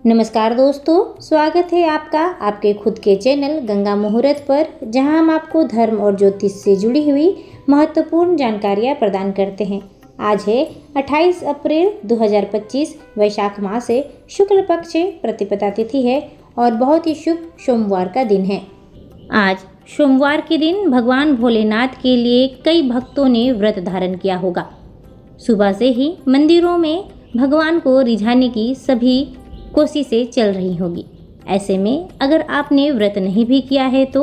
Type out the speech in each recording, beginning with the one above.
नमस्कार दोस्तों, स्वागत है आपका आपके खुद के चैनल गंगा मुहूर्त पर, जहां हम आपको धर्म और ज्योतिष से जुड़ी हुई महत्वपूर्ण जानकारियां प्रदान करते हैं। आज है 28 अप्रैल 2025, वैशाख मास है, शुक्ल पक्ष है, प्रतिपदा तिथि है और बहुत ही शुभ सोमवार का दिन है। आज सोमवार के दिन भगवान भोलेनाथ के लिए कई भक्तों ने व्रत धारण किया होगा। सुबह से ही मंदिरों में भगवान को रिझाने की सभी कोशिशें चल रही होगी। ऐसे में अगर आपने व्रत नहीं भी किया है तो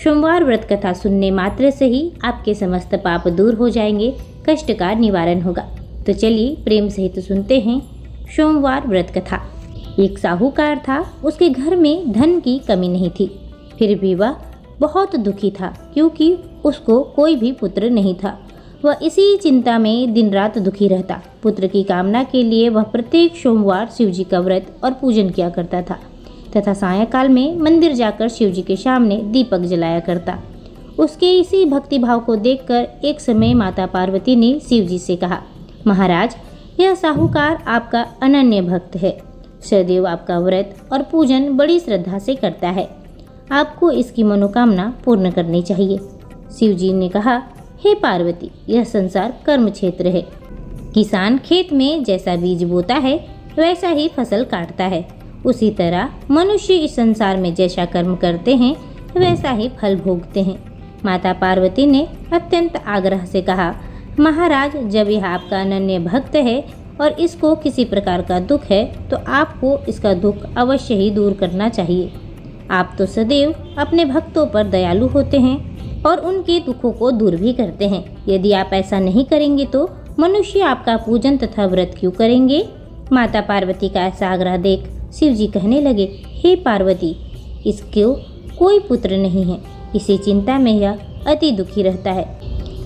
सोमवार व्रत कथा सुनने मात्र से ही आपके समस्त पाप दूर हो जाएंगे, कष्ट का निवारण होगा। तो चलिए प्रेम सहित सुनते हैं सोमवार व्रत कथा। एक साहूकार था, उसके घर में धन की कमी नहीं थी, फिर भी वह बहुत दुखी था क्योंकि उसको कोई भी पुत्र नहीं था। वह इसी चिंता में दिन रात दुखी रहता। पुत्र की कामना के लिए वह प्रत्येक सोमवार शिवजी का व्रत और पूजन किया करता था तथा सायंकाल में मंदिर जाकर शिवजी के सामने दीपक जलाया करता। उसके इसी भक्ति भाव को देखकर एक समय माता पार्वती ने शिवजी से कहा, महाराज, यह साहूकार आपका अनन्य भक्त है, सदैव आपका व्रत और पूजन बड़ी श्रद्धा से करता है, आपको इसकी मनोकामना पूर्ण करनी चाहिए। शिवजी ने कहा, हे पार्वती, यह संसार कर्म क्षेत्र है। किसान खेत में जैसा बीज बोता है वैसा ही फसल काटता है। उसी तरह मनुष्य इस संसार में जैसा कर्म करते हैं वैसा ही फल भोगते हैं। माता पार्वती ने अत्यंत आग्रह से कहा, महाराज, जब यह आपका अनन्य भक्त है और इसको किसी प्रकार का दुख है तो आपको इसका दुख अवश्य ही दूर करना चाहिए। आप तो सदैव अपने भक्तों पर दयालु होते हैं और उनके दुखों को दूर भी करते हैं। यदि आप ऐसा नहीं करेंगे तो मनुष्य आपका पूजन तथा व्रत क्यों करेंगे? माता पार्वती का ऐसा आग्रह देख शिवजी कहने लगे, हे पार्वती, इसको कोई पुत्र नहीं है, इसी चिंता में यह अति दुखी रहता है।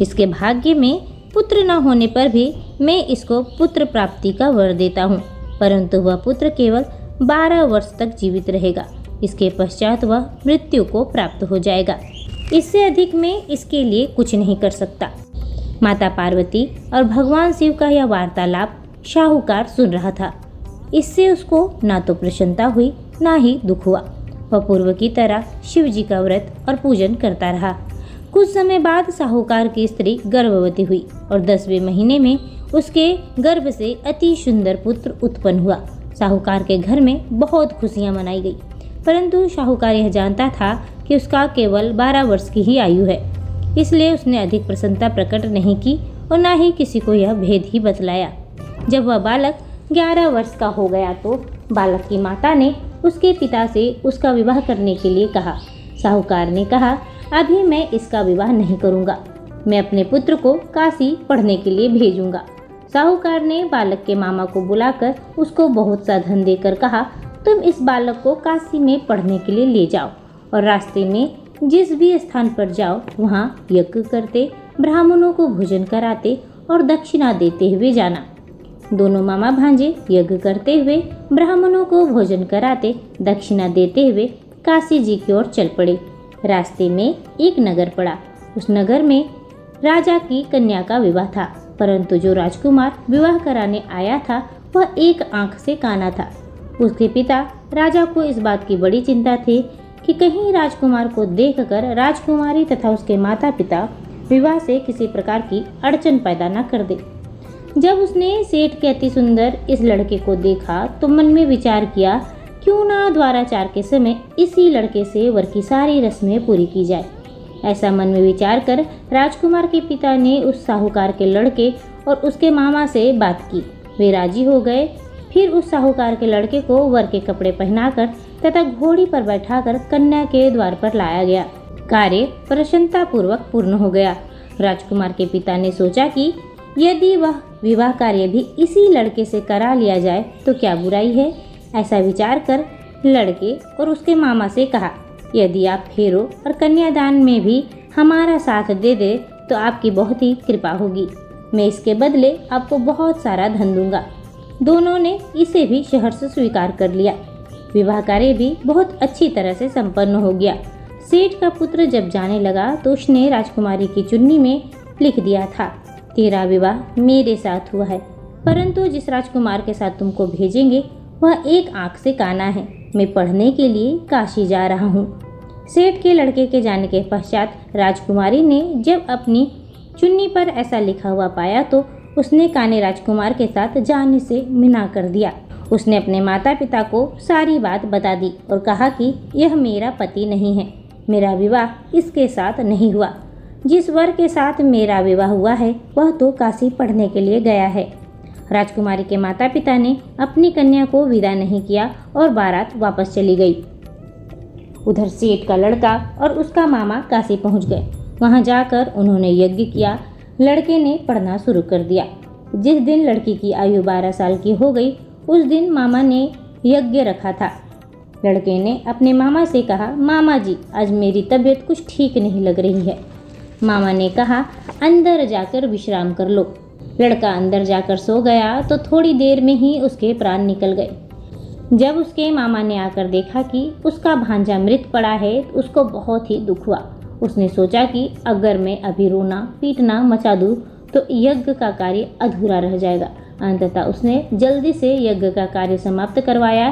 इसके भाग्य में पुत्र न होने पर भी मैं इसको पुत्र प्राप्ति का वर देता हूँ, परंतु वह पुत्र केवल 12 वर्ष तक जीवित रहेगा। इसके पश्चात वह मृत्यु को प्राप्त हो जाएगा। इससे अधिक मैं इसके लिए कुछ नहीं कर सकता। माता पार्वती और भगवान शिव का यह वार्तालाप साहूकार सुन रहा था। इससे उसको ना तो प्रसन्नता हुई ना ही दुख हुआ। वह पूर्व की तरह शिव जी का व्रत और पूजन करता रहा। कुछ समय बाद साहूकार की स्त्री गर्भवती हुई और 10वें महीने में उसके गर्भ से अति सुंदर पुत्र उत्पन्न हुआ। साहूकार के घर में बहुत खुशियां मनाई गई, परंतु साहूकार यह जानता था कि उसका केवल 12 वर्ष की ही आयु है, इसलिए उसने अधिक प्रसन्नता प्रकट नहीं की और न ही किसी को यह भेद ही बतलाया। जब वह बालक 11 वर्ष का हो गया तो बालक की माता ने उसके पिता से उसका विवाह करने के लिए कहा। साहूकार ने कहा, अभी मैं इसका विवाह नहीं करूँगा, मैं अपने पुत्र को काशी पढ़ने के लिए भेजूँगा। साहूकार ने बालक के मामा को बुलाकर उसको बहुत सा धन देकर कहा, तुम इस बालक को काशी में पढ़ने के लिए ले जाओ और रास्ते में जिस भी स्थान पर जाओ वहाँ यज्ञ करते, ब्राह्मणों को भोजन कराते और दक्षिणा देते हुए जाना। दोनों मामा भांजे यज्ञ करते हुए, ब्राह्मणों को भोजन कराते, दक्षिणा देते हुए काशी जी की ओर चल पड़े। रास्ते में एक नगर पड़ा। उस नगर में राजा की कन्या का विवाह था, परंतु जो राजकुमार विवाह कराने आया था वह एक आंख से काना था। उसके पिता राजा को इस बात की बड़ी चिंता थी कि कहीं राजकुमार को देखकर राजकुमारी तथा उसके माता पिता विवाह से किसी प्रकार की अड़चन पैदा न कर दे। जब उसने सेठ के अति सुंदर इस लड़के को देखा तो मन में विचार किया, क्यों ना द्वाराचार के समय इसी लड़के से वर की सारी रस्में पूरी की जाए। ऐसा मन में विचार कर राजकुमार के पिता ने उस साहूकार के लड़के और उसके मामा से बात की। वे राजी हो गए। फिर उस साहूकार के लड़के को वर के कपड़े पहनाकर तथा घोड़ी पर बैठाकर कन्या के द्वार पर लाया गया। कार्य प्रसन्नता पूर्वक पूर्ण हो गया। राजकुमार के पिता ने सोचा कि यदि वह विवाह कार्य भी इसी लड़के से करा लिया जाए तो क्या बुराई है। ऐसा विचार कर लड़के और उसके मामा से कहा, यदि आप फेरों और कन्यादान में भी हमारा साथ दे दे तो आपकी बहुत ही कृपा होगी। मैं इसके बदले आपको बहुत सारा धन दूंगा। दोनों ने इसे भी सहर्ष स्वीकार कर लिया। विवाह कार्य भी बहुत अच्छी तरह से संपन्न हो गया। सेठ का पुत्र जब जाने लगा तो उसने राजकुमारी की चुन्नी में लिख दिया था, तेरा विवाह मेरे साथ हुआ है, परंतु जिस राजकुमार के साथ तुमको भेजेंगे वह एक आंख से काना है। मैं पढ़ने के लिए काशी जा रहा हूँ। सेठ के लड़के के जाने के पश्चात राजकुमारी ने जब अपनी चुन्नी पर ऐसा लिखा हुआ पाया तो उसने काने राजकुमार के साथ जाने से मना कर दिया। उसने अपने माता पिता को सारी बात बता दी और कहा कि यह मेरा पति नहीं है, मेरा विवाह इसके साथ नहीं हुआ। जिस वर के साथ मेरा विवाह हुआ है वह तो काशी पढ़ने के लिए गया है। राजकुमारी के माता पिता ने अपनी कन्या को विदा नहीं किया और बारात वापस चली गई। उधर सेठ का लड़का और उसका मामा काशी पहुंच गए। वहां जाकर उन्होंने यज्ञ किया। लड़के ने पढ़ना शुरू कर दिया। जिस दिन लड़की की आयु 12 साल की हो गई उस दिन मामा ने यज्ञ रखा था। लड़के ने अपने मामा से कहा, मामा जी आज मेरी तबीयत कुछ ठीक नहीं लग रही है। मामा ने कहा, अंदर जाकर विश्राम कर लो। लड़का अंदर जाकर सो गया तो थोड़ी देर में ही उसके प्राण निकल गए। जब उसके मामा ने आकर देखा कि उसका भांजा मृत पड़ा है तो उसको बहुत ही दुख हुआ। उसने सोचा कि अगर मैं अभी रोना पीटना मचा दूं तो यज्ञ का कार्य अधूरा रह जाएगा। अंततः उसने जल्दी से यज्ञ का कार्य समाप्त करवाया।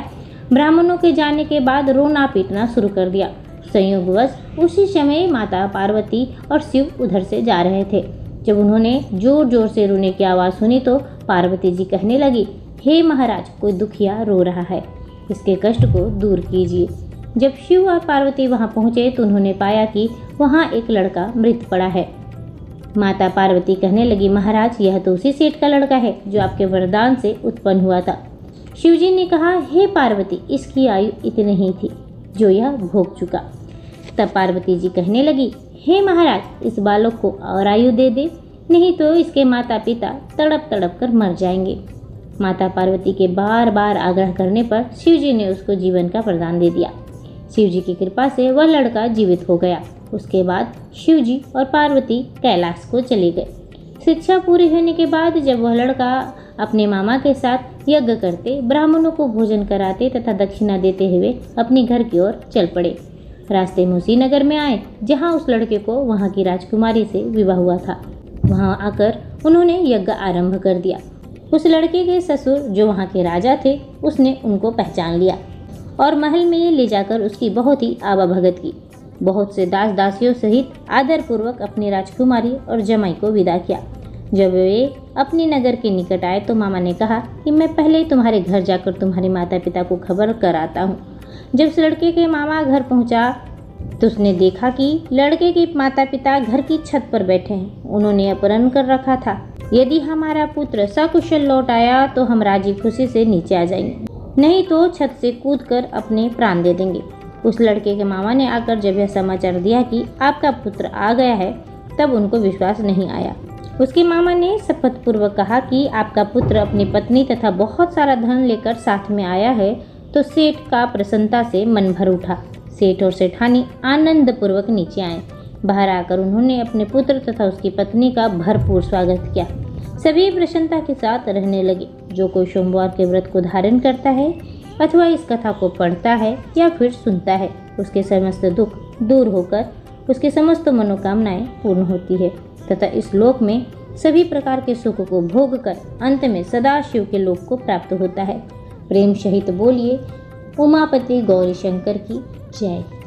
ब्राह्मणों के जाने के बाद रोना पीटना शुरू कर दिया। संयोगवश उसी समय माता पार्वती और शिव उधर से जा रहे थे। जब उन्होंने जोर जोर से रोने की आवाज़ सुनी तो पार्वती जी कहने लगी, हे महाराज, कोई दुखिया रो रहा है, इसके कष्ट को दूर कीजिए। जब शिव और पार्वती वहां पहुंचे तो उन्होंने पाया कि वहां एक लड़का मृत पड़ा है। माता पार्वती कहने लगी, महाराज यह तो उसी सेठ का लड़का है जो आपके वरदान से उत्पन्न हुआ था। शिवजी ने कहा, हे पार्वती, इसकी आयु इतनी ही थी जो यह भोग चुका। तब पार्वती जी कहने लगी, हे महाराज, इस बालक को और आयु दे दे, नहीं तो इसके माता पिता तड़प तड़प कर मर जाएंगे। माता पार्वती के बार बार आग्रह करने पर शिवजी ने उसको जीवन का वरदान दे दिया। शिवजी की कृपा से वह लड़का जीवित हो गया। उसके बाद शिवजी और पार्वती कैलाश को चले गए। शिक्षा पूरी होने के बाद जब वह लड़का अपने मामा के साथ यज्ञ करते, ब्राह्मणों को भोजन कराते तथा दक्षिणा देते हुए अपने घर की ओर चल पड़े। रास्ते में उसी नगर में आए जहाँ उस लड़के को वहाँ की राजकुमारी से विवाह हुआ था। वहाँ आकर उन्होंने यज्ञ आरंभ कर दिया। उस लड़के के ससुर जो वहाँ के राजा थे उसने उनको पहचान लिया और महल में ले जाकर उसकी बहुत ही आवाभगत की। बहुत से दास दासियों सहित आदरपूर्वक अपनी राजकुमारी और जमाई को विदा किया। जब वे अपने नगर के निकट आए तो मामा ने कहा कि मैं पहले तुम्हारे घर जाकर तुम्हारे माता पिता को खबर कराता हूँ। जब उस लड़के के मामा घर पहुँचा तो उसने देखा कि लड़के के माता पिता घर की छत पर बैठे हैं। उन्होंने अपहरण कर रखा था। यदि हमारा पुत्र सकुशल लौट आया तो हम राजी खुशी से नीचे आ जाएंगे, नहीं तो छत से कूदकर अपने प्राण दे देंगे। उस लड़के के मामा ने आकर जब यह समाचार दिया कि आपका पुत्र आ गया है तब उनको विश्वास नहीं आया। उसके मामा ने शपथ पूर्वक कहा कि आपका पुत्र अपनी पत्नी तथा बहुत सारा धन लेकर साथ में आया है। तो सेठ का प्रसन्नता से मन भर उठा। सेठ और सेठानी आनंद पूर्वक नीचे आए। बाहर आकर उन्होंने अपने पुत्र तथा उसकी पत्नी का भरपूर स्वागत किया। सभी प्रसन्नता के साथ रहने लगे। जो कोई सोमवार के व्रत को धारण करता है अथवा इस कथा को पढ़ता है या फिर सुनता है, उसके समस्त दुख दूर होकर उसके समस्त मनोकामनाएं पूर्ण होती है तथा इस लोक में सभी प्रकार के सुख को भोग कर अंत में सदा शिव के लोक को प्राप्त होता है। प्रेम सहित बोलिए उमापति गौरी शंकर की जय।